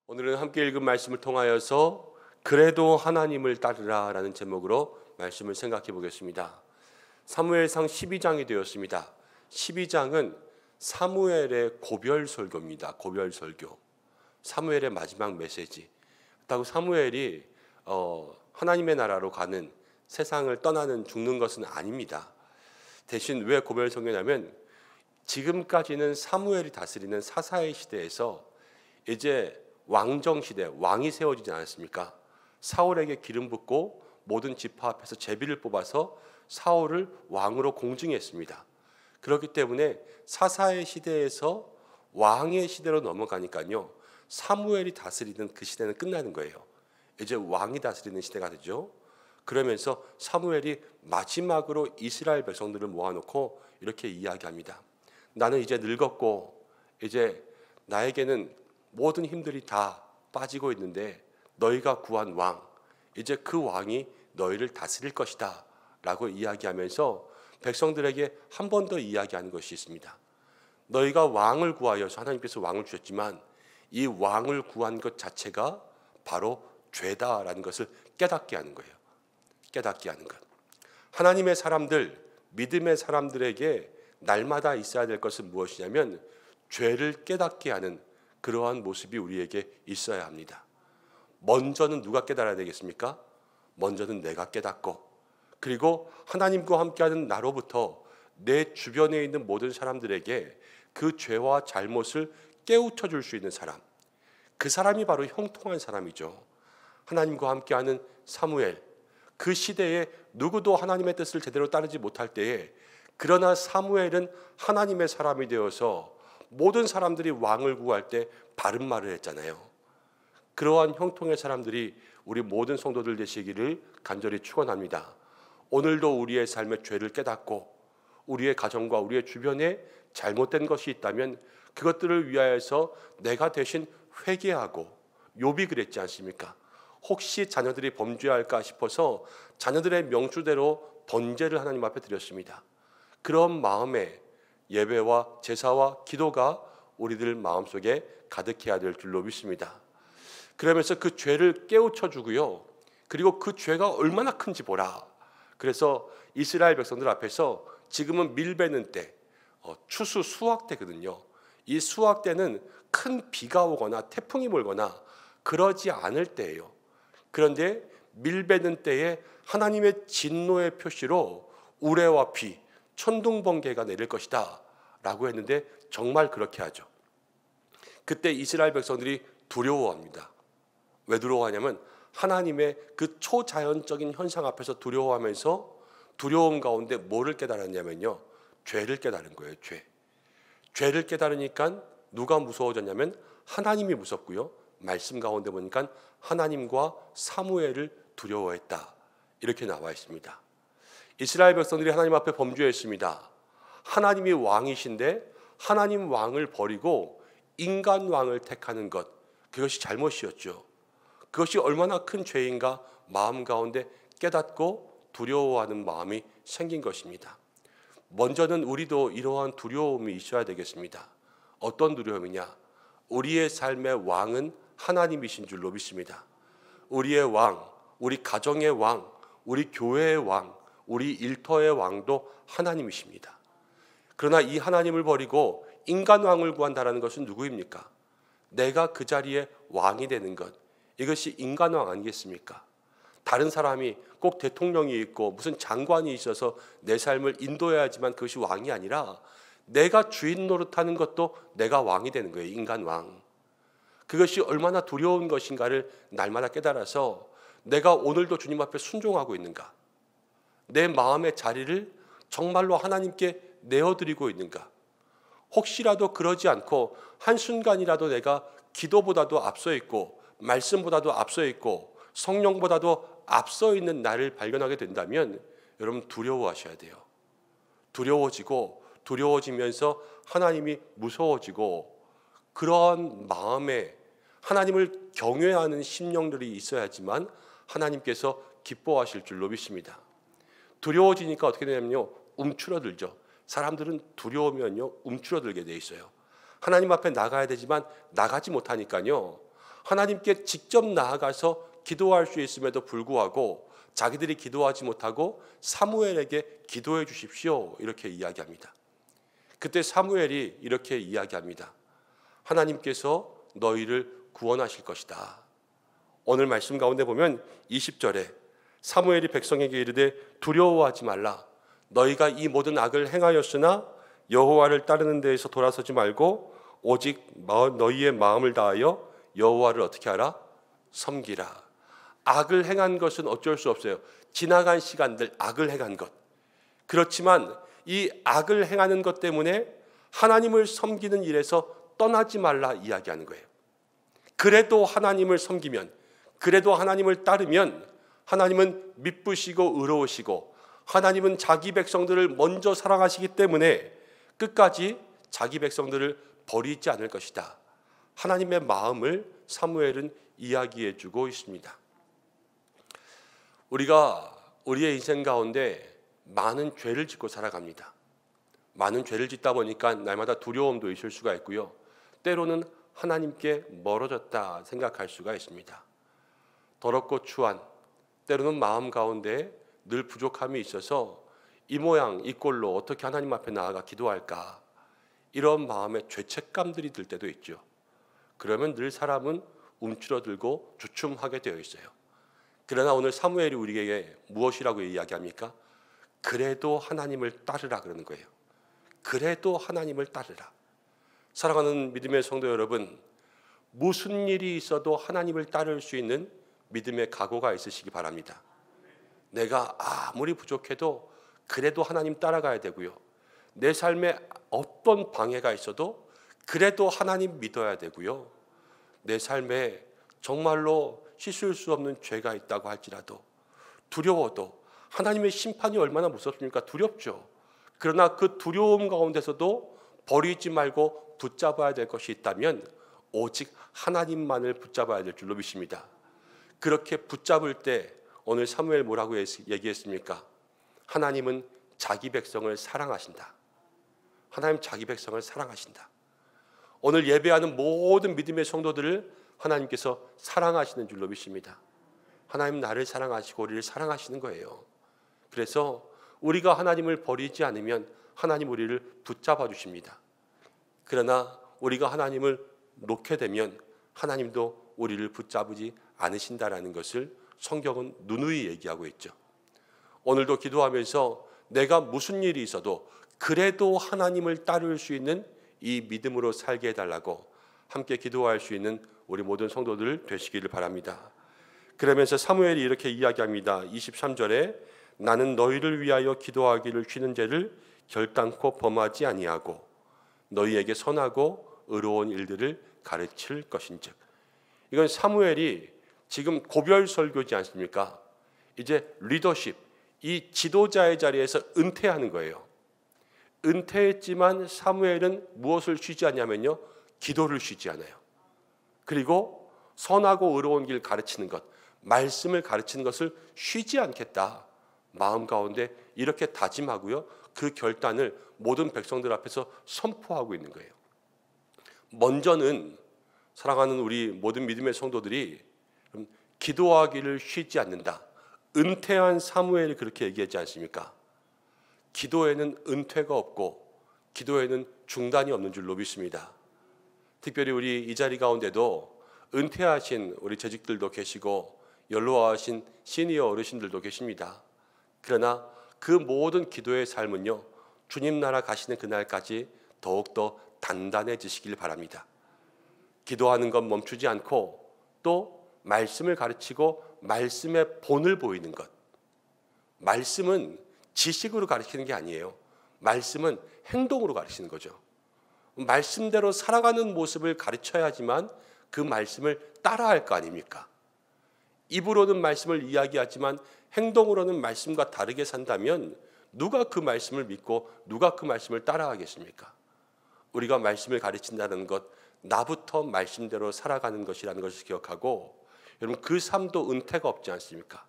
오늘은 함께 읽은 말씀을 통하여서 그래도 하나님을 따르라 라는 제목으로 말씀을 생각해 보겠습니다. 사무엘상 12장이 되었습니다. 12장은 사무엘의 고별 설교입니다. 고별 설교. 사무엘의 마지막 메시지. 그렇다고 사무엘이 하나님의 나라로 가는, 세상을 떠나는, 죽는 것은 아닙니다. 대신 왜 고별 설교냐면 지금까지는 사무엘이 다스리는 사사의 시대에서 이제 왕정 시대, 왕이 세워지지 않았습니까? 사울에게 기름 붓고 모든 지파 앞에서 제비를 뽑아서 사울을 왕으로 공증했습니다. 그렇기 때문에 사사의 시대에서 왕의 시대로 넘어가니까요, 사무엘이 다스리는 그 시대는 끝나는 거예요. 이제 왕이 다스리는 시대가 되죠. 그러면서 사무엘이 마지막으로 이스라엘 백성들을 모아놓고 이렇게 이야기합니다. 나는 이제 늙었고 이제 나에게는 모든 힘들이 다 빠지고 있는데 너희가 구한 왕, 이제 그 왕이 너희를 다스릴 것이다 라고 이야기하면서 백성들에게 한 번 더 이야기하는 것이 있습니다. 너희가 왕을 구하여서 하나님께서 왕을 주셨지만 이 왕을 구한 것 자체가 바로 죄다라는 것을 깨닫게 하는 거예요. 깨닫게 하는 것. 하나님의 사람들, 믿음의 사람들에게 날마다 있어야 될 것은 무엇이냐면 죄를 깨닫게 하는 그러한 모습이 우리에게 있어야 합니다. 먼저는 누가 깨달아야 되겠습니까? 먼저는 내가 깨닫고, 그리고 하나님과 함께하는 나로부터 내 주변에 있는 모든 사람들에게 그 죄와 잘못을 깨우쳐 줄 수 있는 사람, 그 사람이 바로 형통한 사람이죠. 하나님과 함께하는 사무엘, 그 시대에 누구도 하나님의 뜻을 제대로 따르지 못할 때에 그러나 사무엘은 하나님의 사람이 되어서 모든 사람들이 왕을 구할 때 바른 말을 했잖아요. 그러한 형통의 사람들이 우리 모든 성도들 되시기를 간절히 축원합니다. 오늘도 우리의 삶의 죄를 깨닫고 우리의 가정과 우리의 주변에 잘못된 것이 있다면 그것들을 위하여서 내가 대신 회개하고, 욥이 그랬지 않습니까? 혹시 자녀들이 범죄할까 싶어서 자녀들의 명수대로 번제를 하나님 앞에 드렸습니다. 그런 마음에 예배와 제사와 기도가 우리들 마음속에 가득해야 될 줄로 믿습니다. 그러면서 그 죄를 깨우쳐 주고요, 그리고 그 죄가 얼마나 큰지 보라. 그래서 이스라엘 백성들 앞에서 지금은 밀 베는 때, 추수 수확 때거든요. 이 수확 때는 큰 비가 오거나 태풍이 몰거나 그러지 않을 때예요. 그런데 밀 베는 때에 하나님의 진노의 표시로 우레와 비, 천둥번개가 내릴 것이다 라고 했는데 정말 그렇게 하죠. 그때 이스라엘 백성들이 두려워합니다. 왜 두려워하냐면 하나님의 그 초자연적인 현상 앞에서 두려워하면서 두려움 가운데 뭐를 깨달았냐면요, 죄를 깨달은 거예요. 죄를 깨달으니까 누가 무서워졌냐면 하나님이 무섭고요, 말씀 가운데 보니까 하나님과 사무엘을 두려워했다 이렇게 나와 있습니다. 이스라엘 백성들이 하나님 앞에 범죄했습니다. 하나님이 왕이신데 하나님 왕을 버리고 인간 왕을 택하는 것, 그것이 잘못이었죠. 그것이 얼마나 큰 죄인가 마음 가운데 깨닫고 두려워하는 마음이 생긴 것입니다. 먼저는 우리도 이러한 두려움이 있어야 되겠습니다. 어떤 두려움이냐? 우리의 삶의 왕은 하나님이신 줄로 믿습니다. 우리의 왕, 우리 가정의 왕, 우리 교회의 왕, 우리 일터의 왕도 하나님이십니다. 그러나 이 하나님을 버리고 인간 왕을 구한다는 것은 누구입니까? 내가 그 자리에 왕이 되는 것, 이것이 인간 왕 아니겠습니까? 다른 사람이 꼭 대통령이 있고 무슨 장관이 있어서 내 삶을 인도해야지만 그것이 왕이 아니라 내가 주인 노릇하는 것도 내가 왕이 되는 거예요. 인간 왕. 그것이 얼마나 두려운 것인가를 날마다 깨달아서 내가 오늘도 주님 앞에 순종하고 있는가, 내 마음의 자리를 정말로 하나님께 내어드리고 있는가, 혹시라도 그러지 않고 한순간이라도 내가 기도보다도 앞서 있고 말씀보다도 앞서 있고 성령보다도 앞서 있는 나를 발견하게 된다면 여러분 두려워하셔야 돼요. 두려워지면서 하나님이 무서워지고 그러한 마음에 하나님을 경외하는 심령들이 있어야지만 하나님께서 기뻐하실 줄로 믿습니다. 두려워지니까 어떻게 되냐면요, 움츠러들죠. 사람들은 두려우면요 움츠러들게 돼 있어요. 하나님 앞에 나가야 되지만 나가지 못하니까요, 하나님께 직접 나아가서 기도할 수 있음에도 불구하고 자기들이 기도하지 못하고 사무엘에게 기도해 주십시오, 이렇게 이야기합니다. 그때 사무엘이 이렇게 이야기합니다. 하나님께서 너희를 구원하실 것이다. 오늘 말씀 가운데 보면 20절에 사무엘이 백성에게 이르되 두려워하지 말라. 너희가 이 모든 악을 행하였으나 여호와를 따르는 데에서 돌아서지 말고 오직 너희의 마음을 다하여 여호와를 어떻게 하라? 섬기라. 악을 행한 것은 어쩔 수 없어요. 지나간 시간들 악을 행한 것. 그렇지만 이 악을 행하는 것 때문에 하나님을 섬기는 일에서 떠나지 말라 이야기하는 거예요. 그래도 하나님을 섬기면, 그래도 하나님을 따르면 하나님은 미쁘시고 의로우시고 하나님은 자기 백성들을 먼저 사랑하시기 때문에 끝까지 자기 백성들을 버리지 않을 것이다. 하나님의 마음을 사무엘은 이야기해 주고 있습니다. 우리가 우리의 인생 가운데 많은 죄를 짓고 살아갑니다. 많은 죄를 짓다 보니까 날마다 두려움도 있을 수가 있고요. 때로는 하나님께 멀어졌다 생각할 수가 있습니다. 더럽고 추한, 때로는 마음 가운데 늘 부족함이 있어서 이 모양 이 꼴로 어떻게 하나님 앞에 나아가 기도할까, 이런 마음의 죄책감들이 들 때도 있죠. 그러면 늘 사람은 움츠러들고 주춤하게 되어 있어요. 그러나 오늘 사무엘이 우리에게 무엇이라고 이야기합니까? 그래도 하나님을 따르라 그러는 거예요. 그래도 하나님을 따르라. 사랑하는 믿음의 성도 여러분, 무슨 일이 있어도 하나님을 따를 수 있는 믿음의 각오가 있으시기 바랍니다. 내가 아무리 부족해도 그래도 하나님 따라가야 되고요. 내 삶에 어떤 방해가 있어도 그래도 하나님 믿어야 되고요. 내 삶에 정말로 씻을 수 없는 죄가 있다고 할지라도 두려워도, 하나님의 심판이 얼마나 무섭습니까? 두렵죠. 그러나 그 두려움 가운데서도 버리지 말고 붙잡아야 될 것이 있다면 오직 하나님만을 붙잡아야 될 줄로 믿습니다. 그렇게 붙잡을 때 오늘 사무엘 뭐라고 얘기했습니까? 하나님은 자기 백성을 사랑하신다. 하나님 자기 백성을 사랑하신다. 오늘 예배하는 모든 믿음의 성도들을 하나님께서 사랑하시는 줄로 믿습니다. 하나님 나를 사랑하시고 우리를 사랑하시는 거예요. 그래서 우리가 하나님을 버리지 않으면 하나님 우리를 붙잡아 주십니다. 그러나 우리가 하나님을 놓게 되면 하나님도 우리를 붙잡지 않으신다라는 것을 성경은 누누이 얘기하고 있죠. 오늘도 기도하면서 내가 무슨 일이 있어도 그래도 하나님을 따를 수 있는 이 믿음으로 살게 해달라고 함께 기도할 수 있는 우리 모든 성도들 되시기를 바랍니다. 그러면서 사무엘이 이렇게 이야기합니다. 23절에 나는 너희를 위하여 기도하기를 쉬는 죄를 결단코 범하지 아니하고 너희에게 선하고 의로운 일들을 가르칠 것인즉. 이건 사무엘이 지금 고별 설교지 않습니까? 이제 리더십, 이 지도자의 자리에서 은퇴하는 거예요. 은퇴했지만 사무엘은 무엇을 쉬지 않냐면요, 기도를 쉬지 않아요. 그리고 선하고 의로운 길 가르치는 것, 말씀을 가르치는 것을 쉬지 않겠다 마음 가운데 이렇게 다짐하고요, 그 결단을 모든 백성들 앞에서 선포하고 있는 거예요. 먼저는 사랑하는 우리 모든 믿음의 성도들이 기도하기를 쉬지 않는다. 은퇴한 사무엘이 그렇게 얘기하지 않습니까? 기도에는 은퇴가 없고 기도에는 중단이 없는 줄로 믿습니다. 특별히 우리 이 자리 가운데도 은퇴하신 우리 재직들도 계시고 연로하신 시니어 어르신들도 계십니다. 그러나 그 모든 기도의 삶은요, 주님 나라 가시는 그날까지 더욱더 단단해지시길 바랍니다. 기도하는 건 멈추지 않고 또 말씀을 가르치고 말씀의 본을 보이는 것. 말씀은 지식으로 가르치는 게 아니에요. 말씀은 행동으로 가르치는 거죠. 말씀대로 살아가는 모습을 가르쳐야지만 그 말씀을 따라할 거 아닙니까? 입으로는 말씀을 이야기하지만 행동으로는 말씀과 다르게 산다면 누가 그 말씀을 믿고 누가 그 말씀을 따라하겠습니까? 우리가 말씀을 가르친다는 것, 나부터 말씀대로 살아가는 것이라는 것을 기억하고, 여러분 그 삶도 은퇴가 없지 않습니까?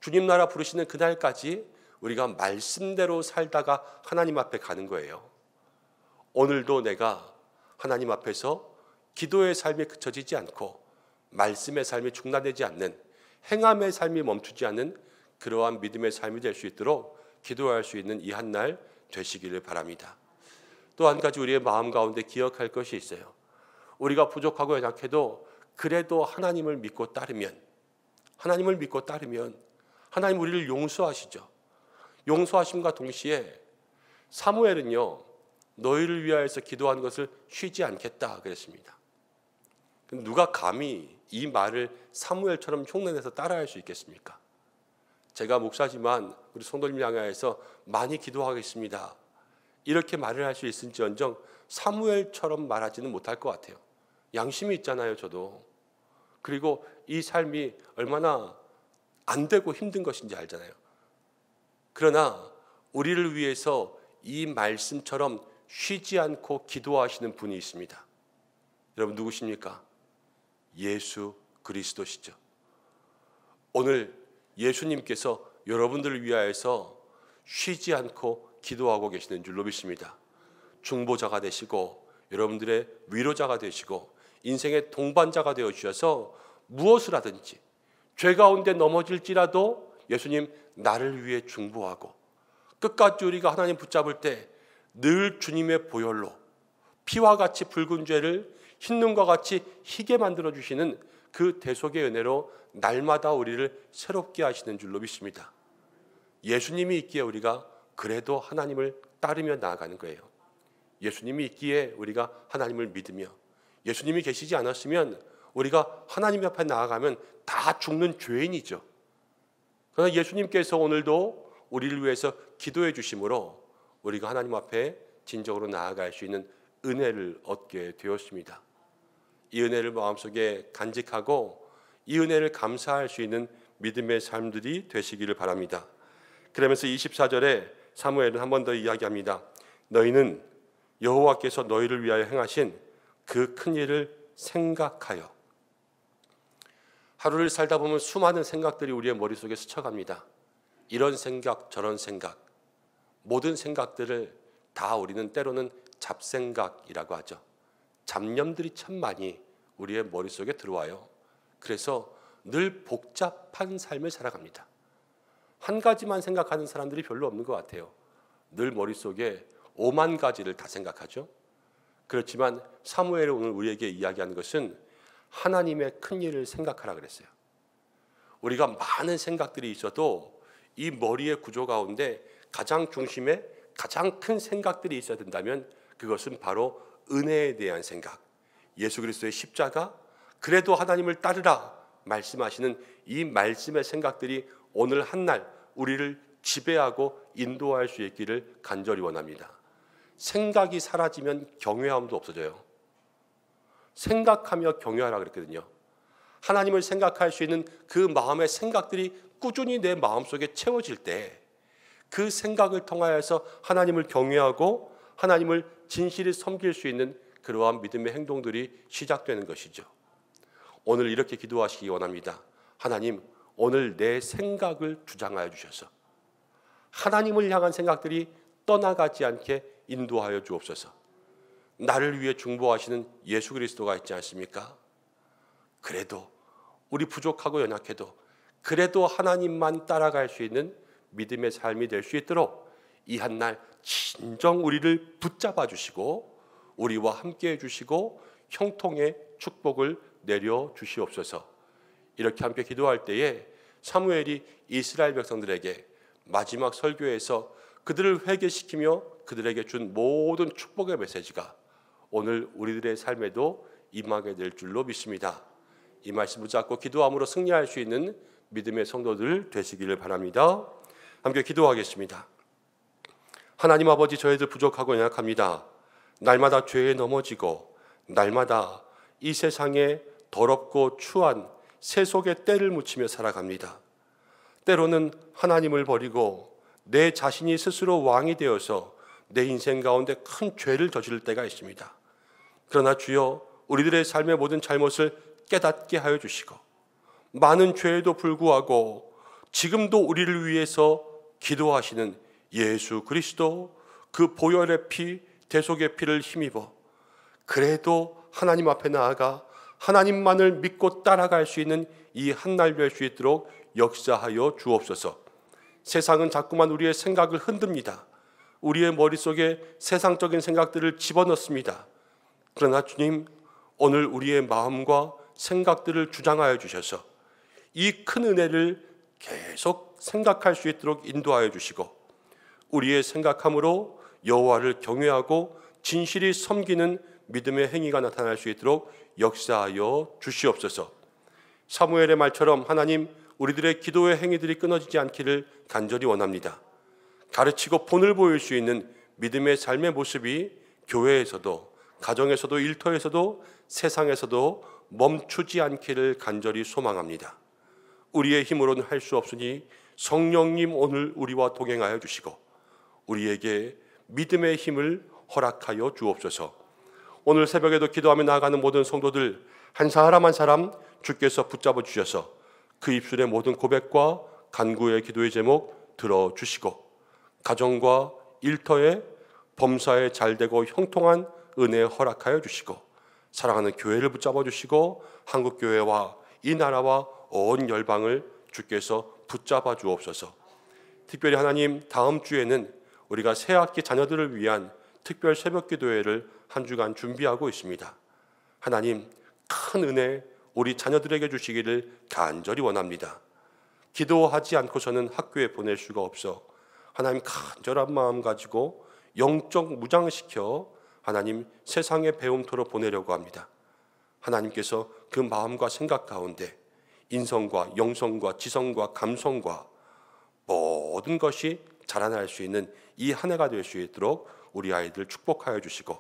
주님 나라 부르시는 그날까지 우리가 말씀대로 살다가 하나님 앞에 가는 거예요. 오늘도 내가 하나님 앞에서 기도의 삶에 그쳐지지 않고 말씀의 삶이 중단되지 않는, 행함의 삶이 멈추지 않는 그러한 믿음의 삶이 될 수 있도록 기도할 수 있는 이 한 날 되시기를 바랍니다. 또 한 가지 우리의 마음 가운데 기억할 것이 있어요. 우리가 부족하고 연약해도 그래도 하나님을 믿고 따르면 하나님 우리를 용서하시죠. 용서하심과 동시에 사무엘은요, 너희를 위하여서 기도한 것을 쉬지 않겠다 그랬습니다. 누가 감히 이 말을 사무엘처럼 흉내내서 따라할 수 있겠습니까? 제가 목사지만 우리 성도님 향하여서 많이 기도하겠습니다, 이렇게 말을 할 수 있을지언정 사무엘처럼 말하지는 못할 것 같아요. 양심이 있잖아요, 저도. 그리고 이 삶이 얼마나 안 되고 힘든 것인지 알잖아요. 그러나 우리를 위해서 이 말씀처럼 쉬지 않고 기도하시는 분이 있습니다. 여러분 누구십니까? 예수 그리스도시죠. 오늘 예수님께서 여러분들을 위하여서 쉬지 않고 기도하고 계시는 줄로 믿습니다. 중보자가 되시고 여러분들의 위로자가 되시고 인생의 동반자가 되어 주셔서 무엇을 하든지 죄 가운데 넘어질지라도 예수님 나를 위해 중보하고 끝까지 우리가 하나님 붙잡을 때 늘 주님의 보혈로 피와 같이 붉은 죄를 흰눈과 같이 희게 만들어 주시는 그 대속의 은혜로 날마다 우리를 새롭게 하시는 줄로 믿습니다. 예수님이 있기에 우리가 그래도 하나님을 따르며 나아가는 거예요. 예수님이 있기에 우리가 하나님을 믿으며, 예수님이 계시지 않았으면 우리가 하나님 앞에 나아가면 다 죽는 죄인이죠. 그러나 예수님께서 오늘도 우리를 위해서 기도해 주심으로 우리가 하나님 앞에 진정으로 나아갈 수 있는 은혜를 얻게 되었습니다. 이 은혜를 마음속에 간직하고 이 은혜를 감사할 수 있는 믿음의 삶들이 되시기를 바랍니다. 그러면서 24절에 사무엘은 한 번 더 이야기합니다. 너희는 여호와께서 너희를 위하여 행하신 그 큰 일을 생각하여. 하루를 살다 보면 수많은 생각들이 우리의 머릿속에 스쳐갑니다. 이런 생각 저런 생각, 모든 생각들을 다 우리는 때로는 잡생각이라고 하죠. 잡념들이 참 많이 우리의 머릿속에 들어와요. 그래서 늘 복잡한 삶을 살아갑니다. 한 가지만 생각하는 사람들이 별로 없는 것 같아요. 늘 머릿속에 5만 가지를 다 생각하죠. 그렇지만 사무엘이 오늘 우리에게 이야기하는 것은 하나님의 큰 일을 생각하라 그랬어요. 우리가 많은 생각들이 있어도 이 머리의 구조 가운데 가장 중심에 가장 큰 생각들이 있어야 된다면 그것은 바로 은혜에 대한 생각, 예수 그리스도의 십자가, 그래도 하나님을 따르라 말씀하시는 이 말씀의 생각들이 오늘 한날 우리를 지배하고 인도할 수 있기를 간절히 원합니다. 생각이 사라지면 경외함도 없어져요. 생각하며 경외하라 그랬거든요. 하나님을 생각할 수 있는 그 마음의 생각들이 꾸준히 내 마음속에 채워질 때 그 생각을 통하여서 하나님을 경외하고 하나님을 진실히 섬길 수 있는 그러한 믿음의 행동들이 시작되는 것이죠. 오늘 이렇게 기도하시기 원합니다. 하나님, 오늘 내 생각을 주장하여 주셔서 하나님을 향한 생각들이 떠나가지 않게 인도하여 주옵소서. 나를 위해 중보하시는 예수 그리스도가 있지 않습니까? 그래도 우리 부족하고 연약해도 그래도 하나님만 따라갈 수 있는 믿음의 삶이 될 수 있도록 이 한 날 진정 우리를 붙잡아 주시고 우리와 함께 해주시고 형통의 축복을 내려 주시옵소서. 이렇게 함께 기도할 때에 사무엘이 이스라엘 백성들에게 마지막 설교에서 그들을 회개시키며 그들에게 준 모든 축복의 메시지가 오늘 우리들의 삶에도 임하게 될 줄로 믿습니다. 이 말씀 붙잡고 기도함으로 승리할 수 있는 믿음의 성도들 되시기를 바랍니다. 함께 기도하겠습니다. 하나님 아버지, 저희들 부족하고 연약합니다. 날마다 죄에 넘어지고 날마다 이 세상에 더럽고 추한 세속의 때를 묻히며 살아갑니다. 때로는 하나님을 버리고 내 자신이 스스로 왕이 되어서 내 인생 가운데 큰 죄를 저지를 때가 있습니다. 그러나 주여, 우리들의 삶의 모든 잘못을 깨닫게 하여 주시고 많은 죄에도 불구하고 지금도 우리를 위해서 기도하시는 예수 그리스도, 그 보혈의 피, 대속의 피를 힘입어 그래도 하나님 앞에 나아가 하나님만을 믿고 따라갈 수 있는 이 한날 될 수 있도록 역사하여 주옵소서. 세상은 자꾸만 우리의 생각을 흔듭니다. 우리의 머릿속에 세상적인 생각들을 집어넣습니다. 그러나 주님, 오늘 우리의 마음과 생각들을 주장하여 주셔서 이 큰 은혜를 계속 생각할 수 있도록 인도하여 주시고, 우리의 생각함으로 여호와를 경외하고 진실이 섬기는 믿음의 행위가 나타날 수 있도록 역사하여 주시옵소서. 사무엘의 말처럼 하나님, 우리들의 기도의 행위들이 끊어지지 않기를 간절히 원합니다. 가르치고 본을 보일 수 있는 믿음의 삶의 모습이 교회에서도, 가정에서도, 일터에서도, 세상에서도 멈추지 않기를 간절히 소망합니다. 우리의 힘으로는 할 수 없으니 성령님 오늘 우리와 동행하여 주시고 우리에게 믿음의 힘을 허락하여 주옵소서. 오늘 새벽에도 기도하며 나아가는 모든 성도들 한 사람 한 사람 주께서 붙잡아 주셔서 그 입술의 모든 고백과 간구의 기도의 제목 들어주시고, 가정과 일터에 범사에 잘되고 형통한 은혜 허락하여 주시고, 사랑하는 교회를 붙잡아 주시고 한국교회와 이 나라와 온 열방을 주께서 붙잡아 주옵소서. 특별히 하나님, 다음 주에는 우리가 새학기 자녀들을 위한 특별 새벽기도회를 한 주간 준비하고 있습니다. 하나님, 큰 은혜 우리 자녀들에게 주시기를 간절히 원합니다. 기도하지 않고서는 학교에 보낼 수가 없어 하나님 간절한 마음 가지고 영적 무장시켜 하나님 세상의 배움터로 보내려고 합니다. 하나님께서 그 마음과 생각 가운데 인성과 영성과 지성과 감성과 모든 것이 자라날 수 있는 이 한 해가 될 수 있도록 우리 아이들 축복하여 주시고,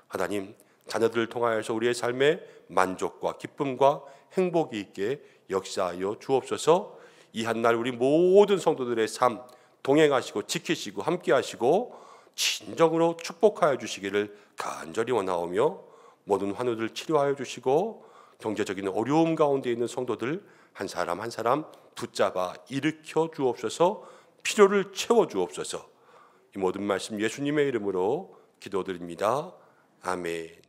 하나님 자녀들을 통하여서 우리의 삶에 만족과 기쁨과 행복이 있게 역사하여 주옵소서. 이 한날 우리 모든 성도들의 삶 동행하시고 지키시고 함께하시고 진정으로 축복하여 주시기를 간절히 원하오며, 모든 환우들 치료하여 주시고 경제적인 어려움 가운데 있는 성도들 한 사람 한 사람 붙잡아 일으켜 주옵소서. 필요를 채워 주옵소서. 이 모든 말씀 예수님의 이름으로 기도드립니다. 아멘.